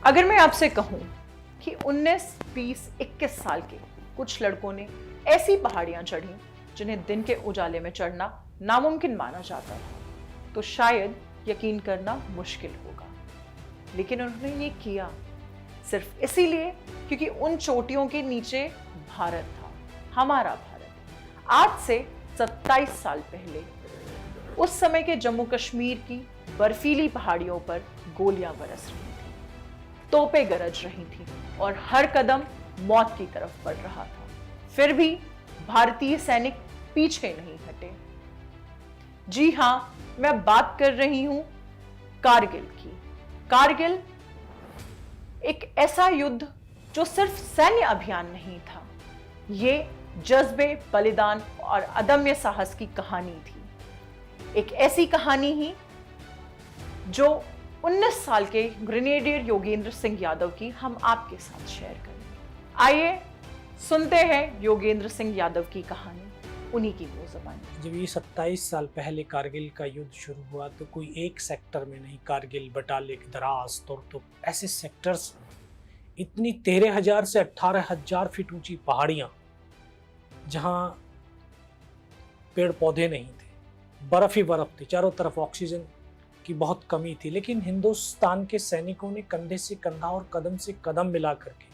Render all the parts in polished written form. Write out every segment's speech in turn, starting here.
अगर मैं आपसे कहूं कि 19, 20, 21 साल के कुछ लड़कों ने ऐसी पहाड़ियां चढ़ी जिन्हें दिन के उजाले में चढ़ना नामुमकिन माना जाता था, तो शायद यकीन करना मुश्किल होगा। लेकिन उन्होंने ये किया सिर्फ इसीलिए क्योंकि उन चोटियों के नीचे भारत था, हमारा भारत। आज से 27 साल पहले उस समय के जम्मू कश्मीर की बर्फीली पहाड़ियों पर गोलियां बरस रही थी, तोपें गरज रही थी और हर कदम मौत की तरफ बढ़ रहा था। फिर भी भारतीय सैनिक पीछे नहीं हटे। जी हां, मैं बात कर रही हूं कारगिल की। कारगिल एक ऐसा युद्ध जो सिर्फ सैन्य अभियान नहीं था, ये जज्बे, बलिदान और अदम्य साहस की कहानी थी। एक ऐसी कहानी ही जो 19 साल के ग्रेनेडियर योगेंद्र सिंह यादव की हम आपके साथ शेयर करेंगे। आइए सुनते हैं योगेंद्र सिंह यादव की कहानी, उन्हीं की वो ज़बानी। जब ये 27 साल पहले कारगिल का युद्ध शुरू हुआ तो कोई एक सेक्टर में नहीं, कारगिल, बटालिक, द्रास, तुर्तुक, ऐसे सेक्टर्स, इतनी 13,000 से 18,000 फीट ऊंची पहाड़ियां जहां पेड़ पौधे नहीं थे, बर्फ ही बर्फ थी, चारों तरफ ऑक्सीजन की बहुत कमी थी। लेकिन हिंदुस्तान के सैनिकों ने कंधे से कंधा और कदम से कदम मिला करके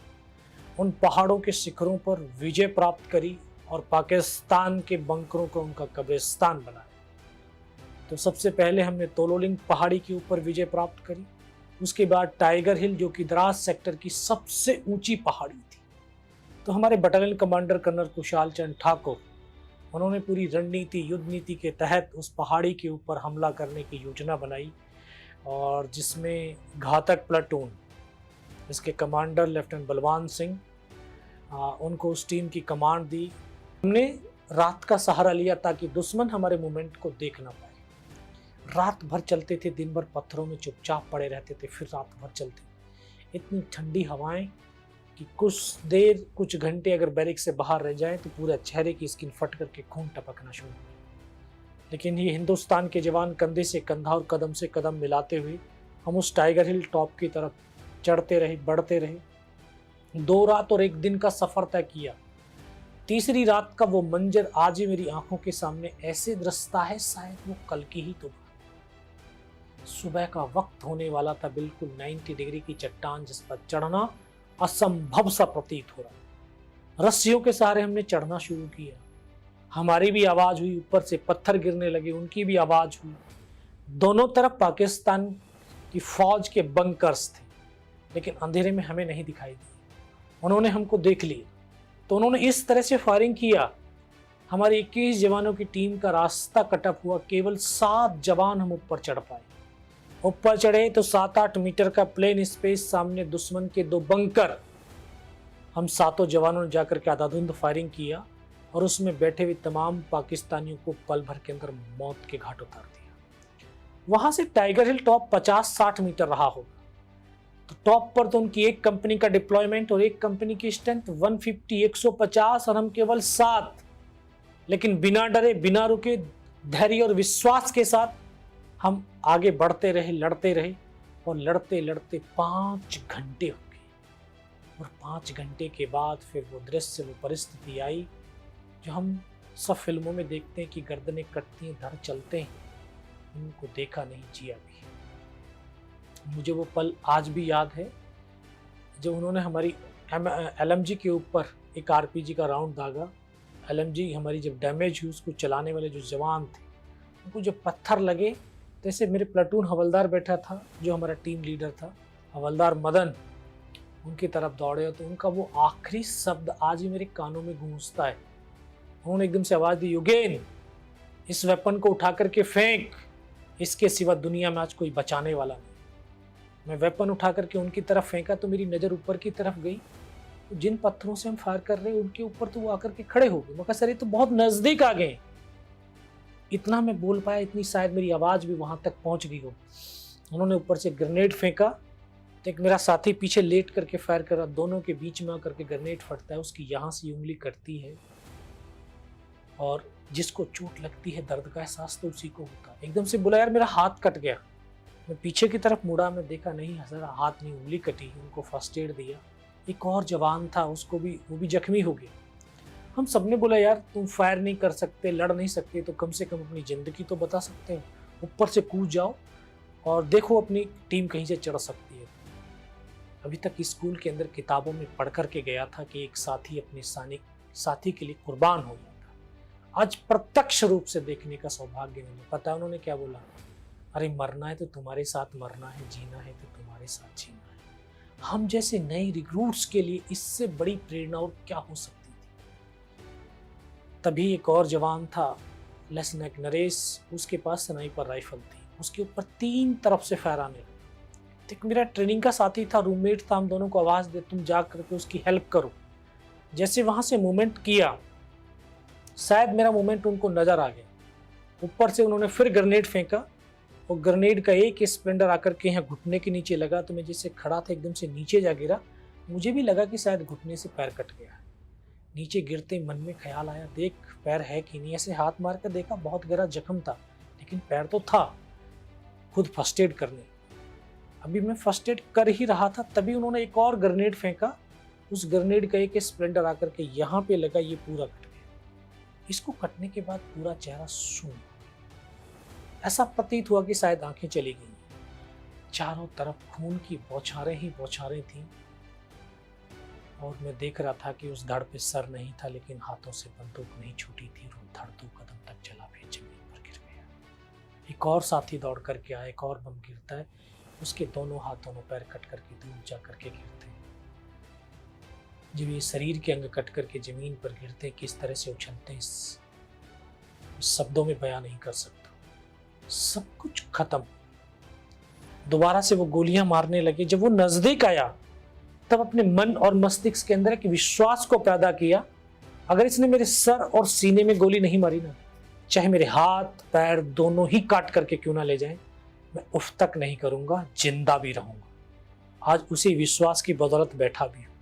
उन पहाड़ों के शिखरों पर विजय प्राप्त करी और पाकिस्तान के बंकरों को उनका कब्रिस्तान बनाया। तो सबसे पहले हमने तोलोलिंग पहाड़ी के ऊपर विजय प्राप्त करी, उसके बाद टाइगर हिल जो कि द्रास सेक्टर की सबसे ऊंची पहाड़ी थी। तो हमारे battalion commander colonel Kushal Chand Thakur, उन्होंने पूरी रणनीति, युद्ध नीति के तहत उस पहाड़ी के ऊपर हमला करने की योजना बनाई और जिसमें घातक प्लाटून, इसके कमांडर लेफ्टिनेंट बलवान सिंह, उनको उस टीम की कमांड दी। हमने रात का सहारा लिया ताकि दुश्मन हमारे मूवमेंट को देख ना पाए। रात भर चलते थे, दिन भर पत्थरों में चुपचाप पड़े रहते थे, फिर रात भर चलते। इतनी ठंडी हवाएं कि कुछ देर, कुछ घंटे अगर बैरिक से बाहर रह जाएं तो पूरे चेहरे की स्किन फट करके खून टपकना शुरू हो। लेकिन ये हिंदुस्तान के जवान कंधे से कंधा और कदम से कदम मिलाते हुए हम उस टाइगर हिल टॉप की तरफ चढ़ते रहे, बढ़ते रहे। 2 रात और 1 दिन का सफर तय किया। तीसरी रात का वो मंजर आज ही मेरी आंखों के सामने ऐसे दृश्यता है, शायद वो कल की ही तो। सुबह का वक्त होने वाला था, बिल्कुल 90 डिग्री की चट्टान जिस पर चढ़ना असंभव सा प्रतीत हो रहा। रस्सियों के सहारे हमने चढ़ना शुरू किया। हमारी भी आवाज हुई, ऊपर से पत्थर गिरने लगे, उनकी भी आवाज हुई। दोनों तरफ पाकिस्तान की फौज के बंकर्स थे, लेकिन अंधेरे में हमें नहीं दिखाई दिए। उन्होंने हमको देख लिया तो उन्होंने इस तरह से फायरिंग किया, हमारे 21 जवानों की टीम का रास्ता कटअप हुआ। केवल 7 जवान हम ऊपर चढ़ पाए। ऊपर चढ़े तो 7-8 मीटर का प्लेन स्पेस, सामने दुश्मन के 2 बंकर। हम 7 जवानों ने जाकर के आधाधुंध फायरिंग किया और उसमें बैठे हुए तमाम पाकिस्तानियों को पल भर के अंदर मौत के घाट उतार दिया। वहां से टाइगर हिल टॉप 50-60 मीटर रहा होगा। तो टॉप पर तो उनकी एक कंपनी का डिप्लॉयमेंट और एक कंपनी की स्ट्रेंथ 150, 150 और हम केवल 7। लेकिन बिना डरे, बिना रुके, धैर्य और विश्वास के साथ हम आगे बढ़ते रहे, लड़ते रहे और लड़ते लड़ते 5 घंटे हो गए। और 5 घंटे के बाद फिर वो दृश्य, वो परिस्थिति आई जो हम सब फिल्मों में देखते हैं कि गर्दनें कटती हैं, धड़ चलते हैं। उनको देखा नहीं, जिया भी। मुझे वो पल आज भी याद है जब उन्होंने हमारी LMG के ऊपर एक RPG का राउंड दागा। LMG हमारी जब डैमेज हुई, उसको चलाने वाले जो जवान थे उनको जब पत्थर लगे, जैसे मेरे प्लाटून हवलदार बैठा था जो हमारा टीम लीडर था, हवलदार मदन, उनकी तरफ दौड़े तो उनका वो आखिरी शब्द आज भी मेरे कानों में गूंजता है। उन्होंने एकदम से आवाज़ दी, योगेन, इस वेपन को उठा करके फेंक, इसके सिवा दुनिया में आज कोई बचाने वाला नहीं। मैं वेपन उठा करके उनकी तरफ फेंका तो मेरी नज़र ऊपर की तरफ गई। तो जिन पत्थरों से हम फायर कर रहे हैं उनके ऊपर तो वो आकर के खड़े हो गए। मैं सर ये तो बहुत नज़दीक आ गए। इतना मैं बोल पाया, इतनी शायद मेरी आवाज़ भी वहाँ तक पहुँच गई हो। उन्होंने ऊपर से ग्रेनेड फेंका तो एक मेरा साथी पीछे लेट करके फायर कर रहा, दोनों के बीच में आकर के ग्रेनेड फटता है, उसकी यहाँ से उंगली कटती है और जिसको चोट लगती है दर्द का एहसास तो उसी को होता है। एकदम से बोला, यार मेरा हाथ कट गया। मैं पीछे की तरफ मुड़ा, मैं देखा नहीं, हज़रा हाथ में उंगली कटी, उनको फर्स्ट एड दिया। एक और जवान था, उसको भी, वो भी जख्मी हो गया। हम सबने बोला यार तुम फायर नहीं कर सकते, लड़ नहीं सकते, तो कम से कम अपनी ज़िंदगी तो बता सकते हो, ऊपर से कूद जाओ और देखो अपनी टीम कहीं से चढ़ सकती है। अभी तक स्कूल के अंदर किताबों में पढ़ कर के गया था कि एक साथी अपने साथी के लिए कुर्बान हो गया था। आज प्रत्यक्ष रूप से देखने का सौभाग्य मिला। पता है उन्होंने क्या बोला? अरे मरना है तो तुम्हारे साथ मरना है, जीना है तो तुम्हारे साथ जीना है। हम जैसे नए रिक्रूट्स के लिए इससे बड़ी प्रेरणा और क्या हो सकती थी। तभी एक और जवान था, लेफ्टिनेंट नरेश, उसके पास स्नाइपर राइफल थी, उसके ऊपर 3 तरफ से फायर आने लगा। एक मेरा ट्रेनिंग का साथी था, रूममेट था, हम दोनों को आवाज़ दे तुम जा करके उसकी हेल्प करो। जैसे वहाँ से मूवमेंट किया, शायद मेरा मूवमेंट उनको नज़र आ गया, ऊपर से उन्होंने फिर ग्रेनेड फेंका और ग्रेनेड का एक स्प्लेंडर आकर के यहाँ घुटने के नीचे लगा, तो मैं जैसे खड़ा था एकदम से नीचे जा गिरा। मुझे भी लगा कि शायद घुटने से पैर कट गया। नीचे गिरते मन में ख्याल आया, देख पैर है कि नहीं। ऐसे हाथ मार कर देखा, बहुत गहरा जख्म था, लेकिन पैर तो था। खुद फर्स्ट एड करने, अभी मैं फर्स्ट एड कर ही रहा था, तभी उन्होंने एक और ग्रेनेड फेंका। उस ग्रेनेड का एक स्प्लेंडर आकर के यहाँ पे लगा, ये पूरा कट गया। इसको कटने के बाद पूरा चेहरा सून, ऐसा प्रतीत हुआ कि शायद आंखें चली गई। चारों तरफ खून की बौछारें ही बौछारें थीं और मैं देख रहा था कि उस धड़ पे सर नहीं था, लेकिन हाथों से बंदूक नहीं छूटी थी। वो धड़ 2 कदम तक चला, फिर जमीन पर गिर गया। एक और साथी दौड़ करके आया, एक और बम गिरता है, उसके दोनों हाथों में पैर कट करके दूर जा करके गिरते हैं। जब ये शरीर के अंग कट करके जमीन पर गिरते हैं, किस तरह से उछलते हैं, शब्दों में बयां नहीं कर सकता। सब कुछ खत्म। दोबारा से वो गोलियां मारने लगे। जब वो नजदीक आया, तब अपने मन और मस्तिष्क के अंदर एक विश्वास को पैदा किया, अगर इसने मेरे सर और सीने में गोली नहीं मारी ना, चाहे मेरे हाथ पैर दोनों ही काट करके क्यों ना ले जाएं, मैं उफ तक नहीं करूंगा, जिंदा भी रहूंगा। आज उसी विश्वास की बदौलत बैठा भी हूं।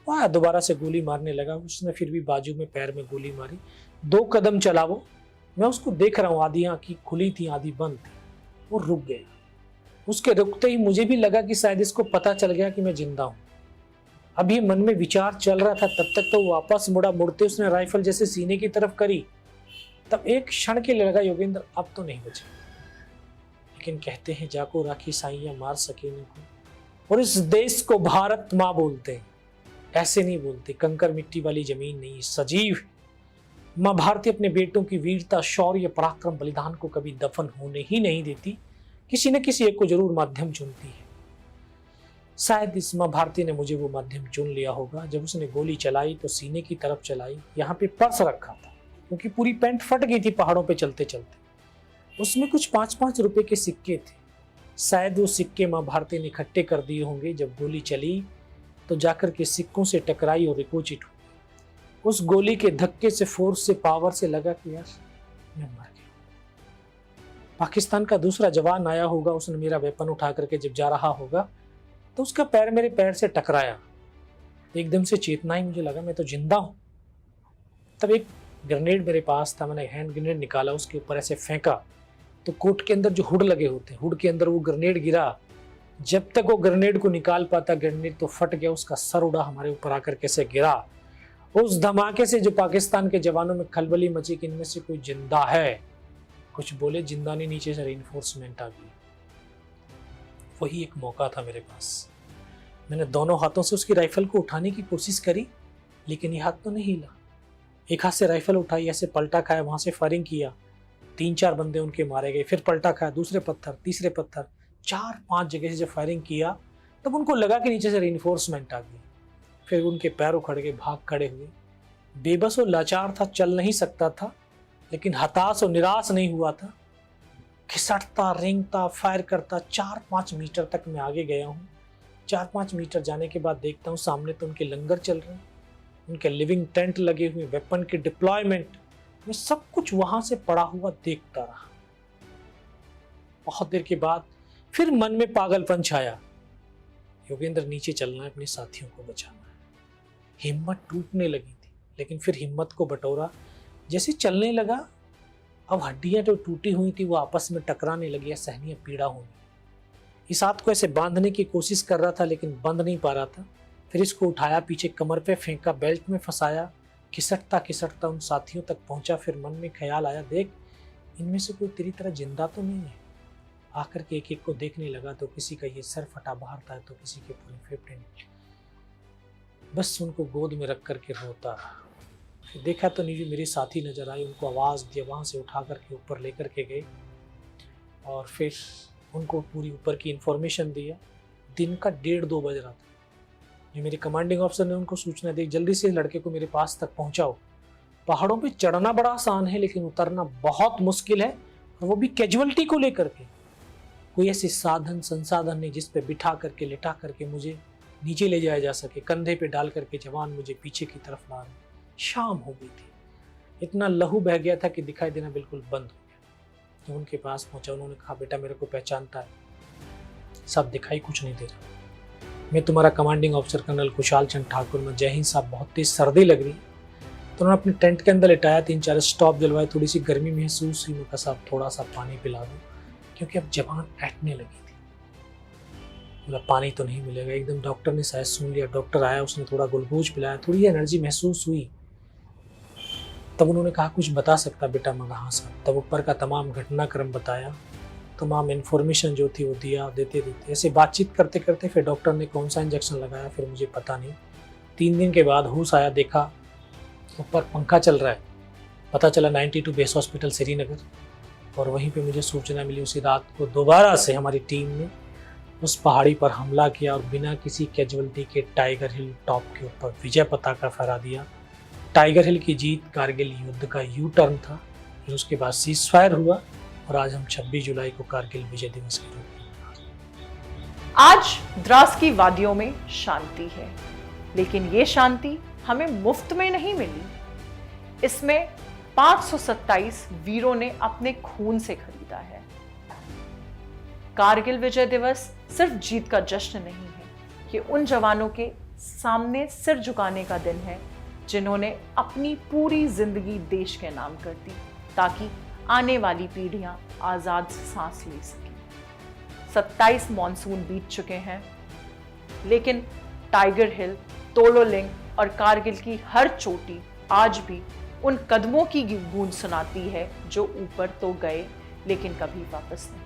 वह दोबारा से गोली मारने लगा। उसने फिर भी बाजू में पैर में गोली मारी। 2 कदम चला वो, मैं उसको देख रहा हूँ, आधी आंखें खुली थी आधी बंद थी। वो रुक गया। उसके रुकते ही मुझे भी लगा कि शायद इसको पता चल गया कि मैं जिंदा हूँ। अभी मन में विचार चल रहा था, तब तक तो वापस मुड़ा। मुड़ते उसने राइफल जैसे सीने की तरफ करी, तब एक क्षण के लिए लगा योगेंद्र अब तो नहीं बचे। लेकिन कहते हैं जाको राखी साइयां मार सके न को, और इस देश को भारत माँ बोलते हैं। ऐसे नहीं बोलते, कंकर मिट्टी वाली जमीन नहीं, सजीव माँ भारती अपने बेटों की वीरता, शौर्य, पराक्रम, बलिदान को कभी दफन होने ही नहीं देती। किसी न किसी एक को जरूर माध्यम चुनती है। शायद इस माँ भारती ने मुझे वो माध्यम चुन लिया होगा। जब उसने गोली चलाई तो सीने की तरफ चलाई। यहाँ पे पर्स रखा था, क्योंकि पूरी पैंट फट गई थी पहाड़ों पे चलते चलते। उसमें कुछ 5-5 रुपए के सिक्के थे। शायद वो सिक्के माँ भारती ने इकट्ठे कर दिए होंगे। जब गोली चली तो जाकर के सिक्कों से टकराई और रिकोचिट हुई। उस गोली के धक्के से, फोर्स से, पावर से लगा कि यार मैं मर गया। पाकिस्तान का दूसरा जवान आया होगा, उसने मेरा वेपन उठा करके जब जा रहा होगा तो उसका पैर मेरे पैर से टकराया। तो एकदम से चेतना ही, मुझे लगा मैं तो जिंदा हूं। तब एक ग्रेनेड मेरे पास था, मैंने हैंड ग्रेनेड निकाला, उसके ऊपर ऐसे फेंका तो कोट के अंदर जो हुड लगे होते हैं, हुड के अंदर वो ग्रेनेड गिरा। जब तक वो ग्रेनेड को निकाल पाता, ग्रेनेड तो फट गया, उसका सर उड़ा, हमारे ऊपर आकर कैसे गिरा। उस धमाके से जो पाकिस्तान के जवानों में खलबली मची कि इनमें से कोई जिंदा है। कुछ बोले, जिंदा नहीं, नीचे से रेनफोर्समेंट आ गई। वही एक मौका था मेरे पास। मैंने दोनों हाथों से उसकी राइफल को उठाने की कोशिश करी, लेकिन ये हाथ तो नहीं हिला। एक हाथ से राइफल उठाई, ऐसे पलटा खाया, वहां से फायरिंग किया। 3-4 बंदे उनके मारे गए। फिर पलटा खाया, दूसरे पत्थर, तीसरे पत्थर, 4-5 जगह से जब फायरिंग किया तब उनको लगा कि नीचे से रेनफोर्समेंट आ गई। फिर उनके पैर उखड़ गए, भाग खड़े हुए। बेबस और लाचार था, चल नहीं सकता था, लेकिन हताश और निराश नहीं हुआ था। खिसटता, रेंगता, फायर करता 4-5 मीटर तक मैं आगे गया हूँ। 4-5 मीटर जाने के बाद देखता हूँ सामने तो उनके लंगर चल रहे हैं, उनके लिविंग टेंट लगे हुए, वेपन के डिप्लॉयमेंट। मैं सब कुछ वहां से पड़ा हुआ देखता रहा। बहुत देर के बाद फिर मन में पागलपन छाया, योगेंद्र नीचे चलना है, अपने साथियों को बचाना है। हिम्मत टूटने लगी थी, लेकिन फिर हिम्मत को बटोरा। जैसे चलने लगा, अब हड्डियां तो टूटी हुई थी वो आपस में टकराने लगी, असहनीय पीड़ा होनी। इस हाथ को ऐसे बांधने की कोशिश कर रहा था लेकिन बंध नहीं पा रहा था। फिर इसको उठाया, पीछे कमर पे फेंका, बेल्ट में फंसाया, खिसकता खिसकता उन साथियों तक पहुंचा। फिर मन में ख्याल आया, देख इनमें से कोई तेरी तरह जिंदा तो नहीं है। आकर के एक एक को देखने लगा तो किसी का ये सर फटा बाहर था, तो किसी के पूरे फेफड़े निकले। बस उनको गोद में रख करके रोता रहा। फिर देखा तो नहीं, मेरे साथी नजर आए, उनको आवाज़ दिया, वहाँ से उठा करके ऊपर लेकर के गए और फिर उनको पूरी ऊपर की इन्फॉर्मेशन दिया। दिन का 1:30-2 बज रहा था। जो मेरे कमांडिंग ऑफिसर ने उनको सूचना दी, जल्दी से लड़के को मेरे पास तक पहुंचाओ। पहाड़ों पे चढ़ना बड़ा आसान है लेकिन उतरना बहुत मुश्किल है, और वो भी कैजुअलिटी को लेकर के। कोई ऐसे साधन संसाधन नहीं जिस पे बिठा करके लिटा करके मुझे नीचे ले जाया जा सके। कंधे पे डाल करके जवान मुझे पीछे की तरफ ला रहे। शाम हो गई थी, इतना लहू बह गया था कि दिखाई देना बिल्कुल बंद हो गया। जब उनके पास पहुंचा, उन्होंने कहा, बेटा मेरे को पहचानता है? सब दिखाई कुछ नहीं दे रहा। मैं तुम्हारा commanding officer colonel Kushal Chand Thakur. मैं जय हिंद साहब, बहुत तेज सर्दी लग रही है। तो उन्होंने अपने टेंट के अंदर लिटाया, 3-4 स्टॉप जलवाए, थोड़ी सी गर्मी महसूस हुई। मैं कहा साहब थोड़ा सा पानी पिला दो, क्योंकि अब जबान ऐंठने लगी थी। बोला पानी तो नहीं मिलेगा। एकदम डॉक्टर ने शायद सुन लिया, डॉक्टर आया, उसने थोड़ा ग्लूकोज पिलाया, थोड़ी एनर्जी महसूस हुई। तब उन्होंने कहा कुछ बता सकता बेटा? मैं कहा हाँ साहब। तब ऊपर का तमाम घटनाक्रम बताया, तमाम इन्फॉर्मेशन जो थी वो दिया, देते ऐसे बातचीत करते करते फिर डॉक्टर ने कौन सा इंजेक्शन लगाया फिर मुझे पता नहीं। 3 दिन के बाद होश आया, देखा ऊपर पंखा चल रहा है। पता चला 92 बेस हॉस्पिटल श्रीनगर। और वहीं पे मुझे सूचना मिली, उसी रात को दोबारा से हमारी टीम ने उस पहाड़ी पर हमला किया और बिना किसी कैजुअलिटी के टाइगर हिल टॉप के ऊपर विजय पताका फहरा दिया। टाइगर हिल की जीत कारगिल युद्ध का यू टर्न था। फिर उसके बाद सीज फायर हुआ और आज हम 26 जुलाई को कारगिल विजय दिवस के रूप में। आज द्रास की वादियों में शांति है, लेकिन ये शांति हमें मुफ्त में नहीं मिली। इसमें 527 वीरों ने अपने खून से खरीदा है। कारगिल विजय दिवस सिर्फ जीत का जश्न नहीं है, ये उन जवानों के सामने सिर झुकाने का दिन है जिन्होंने अपनी पूरी जिंदगी देश के नाम कर दी, ताकि आने वाली पीढ़ियां आजाद सांस ले सकें। 27 मॉनसून बीत चुके हैं, लेकिन टाइगर हिल, तोलोलिंग और कारगिल की हर चोटी आज भी उन कदमों की गूंज सुनाती है जो ऊपर तो गए लेकिन कभी वापस नहीं।